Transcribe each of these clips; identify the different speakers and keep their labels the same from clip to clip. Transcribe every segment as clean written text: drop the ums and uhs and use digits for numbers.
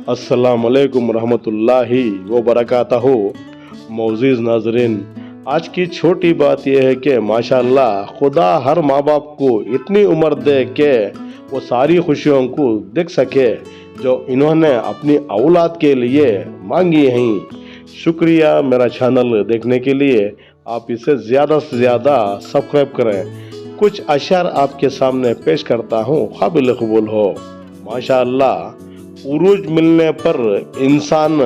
Speaker 1: अस्सलाम वालेकुम रहमतुल्लाहि व बरकातहू। मोअज़्ज़िज़ नाज़रीन, आज की छोटी बात यह है कि माशाअल्लाह खुदा हर माँ बाप को इतनी उम्र दे कि वो सारी खुशियों को देख सके जो इन्होंने अपनी औलाद के लिए मांगी हैं। शुक्रिया मेरा चैनल देखने के लिए। आप इसे ज़्यादा से ज़्यादा सब्सक्राइब करें। कुछ अशआर आपके सामने पेश करता हूँ, काबिल कबूल हो। माशाअल्लाह, उरूज मिलने पर इंसान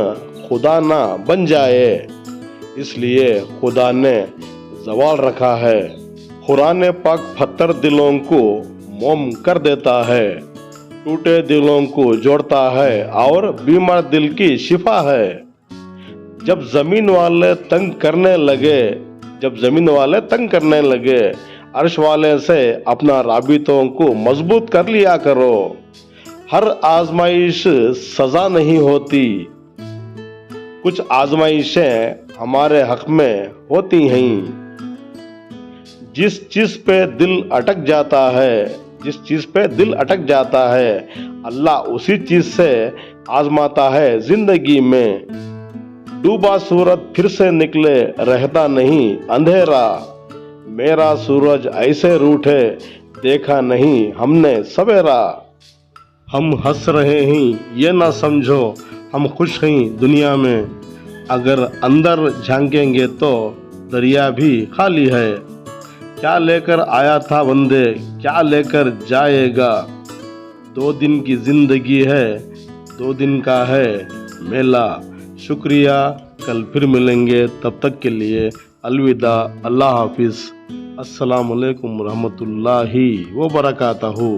Speaker 1: खुदा ना बन जाए, इसलिए खुदा ने ज़वाल रखा है। कुरान पाक पत्थर दिलों को मोम कर देता है, टूटे दिलों को जोड़ता है और बीमार दिल की शिफा है। जब ज़मीन वाले तंग करने लगे, अर्श वाले से अपना राबितों को मजबूत कर लिया करो। हर आजमाइश सजा नहीं होती, कुछ आजमाइशें हमारे हक में होती हैं। जिस चीज पे दिल अटक जाता है अल्लाह उसी चीज से आजमाता है जिंदगी में। डूबा सूरज फिर से निकले, रहता नहीं अंधेरा। मेरा सूरज ऐसे रूठे, देखा नहीं हमने सवेरा। हम हंस रहे हैं ये ना समझो, हम खुश हैं दुनिया में। अगर अंदर झांकेंगे तो दरिया भी खाली है। क्या लेकर आया था बंदे, क्या लेकर जाएगा। 2 दिन की जिंदगी है, 2 दिन का है मेला। शुक्रिया, कल फिर मिलेंगे, तब तक के लिए अलविदा, अल्लाह हाफिज़। अस्सलाम वालेकुम रहमतुल्लाहि व बरकातहू।